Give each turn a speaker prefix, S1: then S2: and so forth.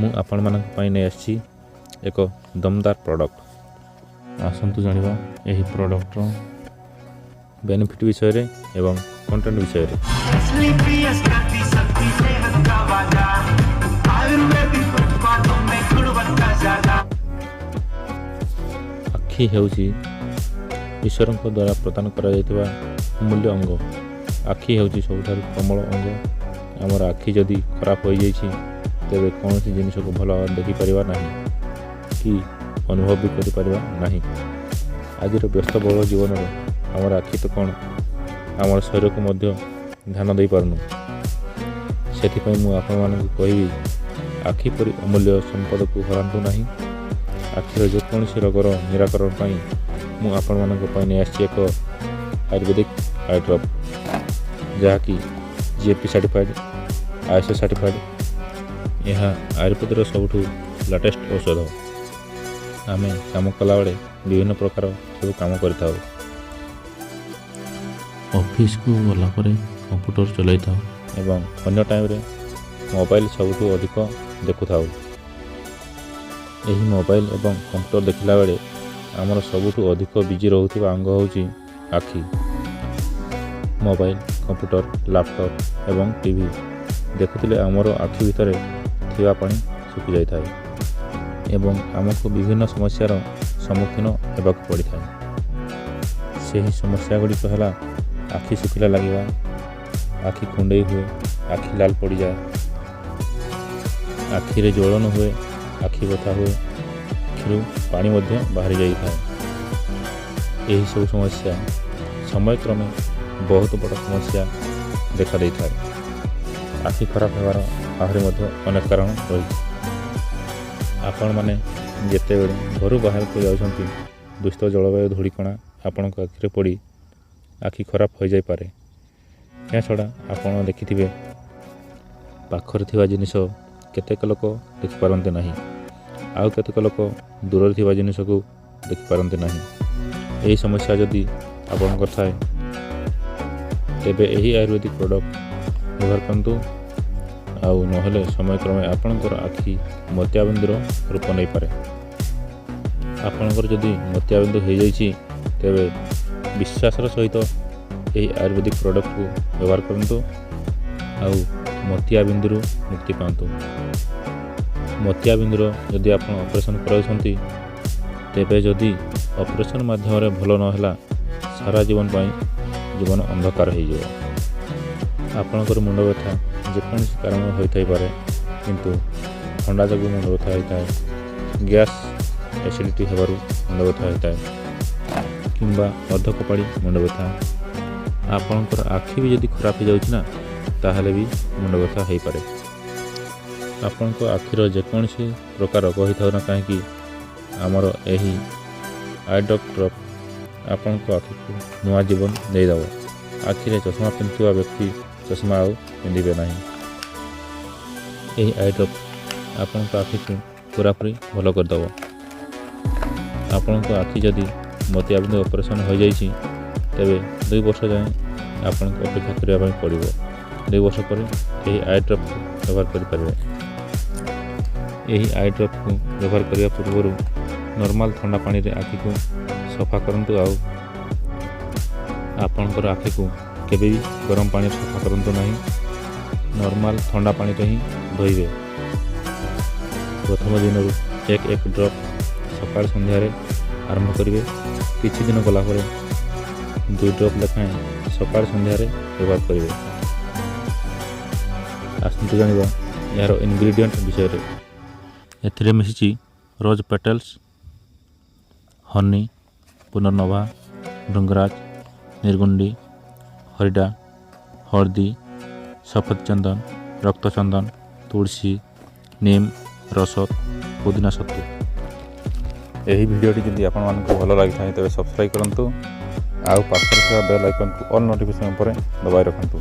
S1: ମୁଁ ଆପଣମାନଙ୍କ ପାଇଁ ନେଇ ଆସିଛି ଏକ ଦମଦାର ପ୍ରଡ଼କ୍ଟ। ଆସନ୍ତୁ ଜାଣିବା ଏହି ପ୍ରଡ଼କ୍ଟର ବେନିଫିଟ୍ ବିଷୟରେ ଏବଂ କଣ୍ଟେଣ୍ଟ ବିଷୟରେ। ଆଖି ହେଉଛି ଈଶ୍ୱରଙ୍କ ଦ୍ୱାରା ପ୍ରଦାନ କରାଯାଇଥିବା ଅମୂଲ୍ୟ ଅଙ୍ଗ। ଆଖି ହେଉଛି ସବୁଠାରୁ କୋମଳ ଅଙ୍ଗ। ଆମର ଆଖି ଯଦି ଖରାପ ହୋଇଯାଇଛି ତେବେ କୌଣସି ଜିନିଷକୁ ଭଲ ଭାବରେ ଦେଖିପାରିବା ନାହିଁ କି ଅନୁଭବ ବି କରିପାରିବା ନାହିଁ। ଆଜିର ବ୍ୟସ୍ତବହୁଳ ଜୀବନରେ ଆମର ଆଖି ତ କ'ଣ, ଆମର ଶରୀରକୁ ମଧ୍ୟ ଧ୍ୟାନ ଦେଇପାରୁନୁ। ସେଥିପାଇଁ ମୁଁ ଆପଣମାନଙ୍କୁ କହିବି, ଆଖି ପରି ଅମୂଲ୍ୟ ସମ୍ପଦକୁ ହରାନ୍ତୁ ନାହିଁ। ଆଖିର ଯେକୌଣସି ରୋଗର ନିରାକରଣ ପାଇଁ ମୁଁ ଆପଣମାନଙ୍କ ପାଇଁ ନେଇ ଆସିଛି ଏକ ଆୟୁର୍ବେଦିକ ଆଇ ଡ୍ରପ୍, ଯାହାକି GMP ସାର୍ଟିଫାଇଡ଼୍, ISO ସାର୍ଟିଫାଇଡ଼୍। ଏହା ଆୟୁର୍ବେଦର ସବୁଠୁ ଲାଟେଷ୍ଟ ଔଷଧ। ଆମେ କାମ କଲାବେଳେ ବିଭିନ୍ନ ପ୍ରକାର ସବୁ କାମ କରିଥାଉ। ଅଫିସକୁ ଗଲା ପରେ କମ୍ପ୍ୟୁଟର ଚଲାଇଥାଉ ଏବଂ ଅନ୍ୟ ଟାଇମ୍ରେ ମୋବାଇଲ ସବୁଠୁ ଅଧିକ ଦେଖୁଥାଉ। ଏହି ମୋବାଇଲ ଏବଂ କମ୍ପ୍ୟୁଟର ଦେଖିଲା ବେଳେ ଆମର ସବୁଠୁ ଅଧିକ ବିଜି ରହୁଥିବା ଅଙ୍ଗ ହେଉଛି ଆଖି। ମୋବାଇଲ, କମ୍ପ୍ୟୁଟର, ଲ୍ୟାପଟପ୍ ଏବଂ ଟିଭି ଦେଖୁଥିଲେ ଆମର ଆଖି ଭିତରେ ଥିବା ପାଣି ଶୁଖିଯାଇଥାଏ ଏବଂ ଆମକୁ ବିଭିନ୍ନ ସମସ୍ୟାର ସମ୍ମୁଖୀନ ହେବାକୁ ପଡ଼ିଥାଏ। ସେହି ସମସ୍ୟା ଗୁଡ଼ିକ ହେଲା ଆଖି ଶୁଖିଲା ଲାଗିବା, ଆଖି କୁଣ୍ଡେଇ ହୁଏ, ଆଖି ଲାଲ ପଡ଼ିଯାଏ, ଆଖିରେ ଜ୍ୱଳନ ହୁଏ, ଆଖି ବଥା ହୁଏ, ଆଖିରୁ ପାଣି ମଧ୍ୟ ବାହାରି ଯାଇଥାଏ। ଏହିସବୁ ସମସ୍ୟା ସମୟକ୍ରମେ ବହୁତ ବଡ଼ ସମସ୍ୟା ଦେଖା ଦେଇଥାଏ। ଆଖି ଖରାପ ହେବାର ଆହୁରି ମଧ୍ୟ ଅନେକ କାରଣ ରହିଛି। ଆପଣମାନେ ଯେତେବେଳେ ଘରୁ ବାହାରକୁ ଯାଉଛନ୍ତି, ଦୂଷିତ ଜଳବାୟୁ ଧୂଳିକଣା ଆପଣଙ୍କ ଆଖିରେ ପଡ଼ି ଆଖି ଖରାପ ହୋଇଯାଇପାରେ। ଏହାଛଡ଼ା ଆପଣ ଦେଖିଥିବେ, ପାଖରେ ଥିବା ଜିନିଷ କେତେକ ଲୋକ ଦେଖିପାରନ୍ତି ନାହିଁ, ଆଉ କେତେକ ଲୋକ ଦୂରରେ ଥିବା ଜିନିଷକୁ ଦେଖିପାରନ୍ତି ନାହିଁ। ଏହି ସମସ୍ୟା ଯଦି ଆପଣଙ୍କର ଥାଏ ତେବେ ଏହି ଆୟୁର୍ବେଦିକ ପ୍ରଡ଼କ୍ଟ ବ୍ୟବହାର କରନ୍ତୁ, ଆଉ ନହେଲେ ସମୟକ୍ରମେ ଆପଣଙ୍କର ଆଖି ମୋତିଆବିନ୍ଦୁର ରୂପ ନେଇପାରେ। ଆପଣଙ୍କର ଯଦି ମୋତିଆବିନ୍ଦୁ ହୋଇଯାଇଛି ତେବେ ବିଶ୍ୱାସର ସହିତ ଏହି ଆୟୁର୍ବେଦିକ ପ୍ରଡ଼କ୍ଟକୁ ବ୍ୟବହାର କରନ୍ତୁ ଆଉ ମୋତିଆବିନ୍ଦୁରୁ ମୁକ୍ତି ପାଆନ୍ତୁ। ମୋତିଆବିନ୍ଦୁର ଯଦି ଆପଣ ଅପରେସନ୍ କରାଉଛନ୍ତି ତେବେ ଯଦି ଅପରେସନ୍ ମାଧ୍ୟମରେ ଭଲ ନହେଲା, ସାରା ଜୀବନ ପାଇଁ ଜୀବନ ଅନ୍ଧକାର ହୋଇଯିବ। ଆପଣଙ୍କର ମୁଣ୍ଡ ବ୍ୟଥା ଯେକୌଣସି କାରଣ ହୋଇଥାଇପାରେ, କିନ୍ତୁ ଥଣ୍ଡା ଯୋଗୁଁ ମୁଣ୍ଡ ବ୍ୟଥା ହୋଇଥାଏ, ଗ୍ୟାସ୍ ଏସିଡ଼ିଟି ହେବାରୁ ମୁଣ୍ଡ ବ୍ୟଥା ହୋଇଥାଏ କିମ୍ବା ଅର୍ଦ୍ଧକପାଳି ମୁଣ୍ଡ ବ୍ୟଥା। ଆପଣଙ୍କର ଆଖି ବି ଯଦି ଖରାପ ହେଇଯାଉଛି ନା, ତାହେଲେ ବି ମୁଣ୍ଡ ବ୍ୟଥା ହୋଇପାରେ। ଆପଣଙ୍କ ଆଖିର ଯେକୌଣସି ପ୍ରକାର ରୋଗ ହୋଇଥାଉ ନା କାହିଁକି, ଆମର ଏହି ଆଇ ଡ୍ରପ୍ ଆପଣଙ୍କ ଆଖିକୁ ନୂଆ ଜୀବନ ଦେଇଦେବ। ଆଖିରେ ଚଷମା ପିନ୍ଧୁଥିବା ବ୍ୟକ୍ତି ଚଷମା ଆଉ ପିନ୍ଧିବେ ନାହିଁ। ଏହି ଆଇ ଡ୍ରପ୍ ଆପଣଙ୍କ ଆଖିକୁ ପୁରାପୁରି ଭଲ କରିଦେବ। ଆପଣଙ୍କ ଆଖି ଯଦି ମୋତିଆବିନ୍ଦୁ ଅପରେସନ୍ ହୋଇଯାଇଛି ତେବେ 2 ବର୍ଷ ଯାଏଁ ଆପଣଙ୍କୁ ଅପେକ୍ଷା କରିବା ପାଇଁ ପଡ଼ିବ। 2 ବର୍ଷ ପରେ ଏହି ଆଇ ଡ୍ରପ୍କୁ ବ୍ୟବହାର କରିପାରିବେ। ଏହି ଆଇ ଡ୍ରପ୍କୁ ବ୍ୟବହାର କରିବା ପୂର୍ବରୁ ନର୍ମାଲ ଥଣ୍ଡା ପାଣିରେ ଆଖିକୁ ସଫା କରନ୍ତୁ, ଆଉ ଆପଣଙ୍କର ଆଖିକୁ କେବେ ବି ଗରମ ପାଣିରେ ସଫା କରନ୍ତୁ ନାହିଁ। ନର୍ମାଲ ଥଣ୍ଡା ପାଣିରେ ହିଁ ଧୋଇବେ। ପ୍ରଥମ ଦିନରୁ 1 ଡ୍ରପ୍ ସକାଳ ସନ୍ଧ୍ୟାରେ ଆରମ୍ଭ କରିବେ। କିଛି ଦିନ ଗଲା ପରେ 2 ଡ୍ରପ୍ ଲେଖାଏଁ ସକାଳ ସନ୍ଧ୍ୟାରେ ବ୍ୟବହାର କରିବେ। ଆସନ୍ତୁ ଜାଣିବା ଏହାର ଇନଗ୍ରିଡ଼ିଏଣ୍ଟ ବିଷୟରେ। ଏଥିରେ ମିଶିଛି ରୋଜ୍ ପେଟଲ୍ସ, ହନି, ପୁନର୍ନଭା, ଭୃଙ୍ଗରାଜ, ନିର୍ଗୁଣ୍ଡି, ହରିଡ଼ା, ହଳଦୀ, ସଫେଦ ଚନ୍ଦନ, ରକ୍ତଚନ୍ଦନ, ତୁଳସୀ, ନିମ୍, ରସତ, ପୁଦିନା ସତୁ। ଏହି ଭିଡ଼ିଓଟି ଯଦି ଆପଣମାନଙ୍କୁ ଭଲ ଲାଗିଥାଏ ତେବେ ସବସ୍କ୍ରାଇବ୍ କରନ୍ତୁ, ଆଉ ପାଖରେ ଥିବା ବେଲ୍ ଆଇକନ୍କୁ ଅଲ୍ ନୋଟିଫିକେସନ୍ ଉପରେ ଦବାଇ ରଖନ୍ତୁ।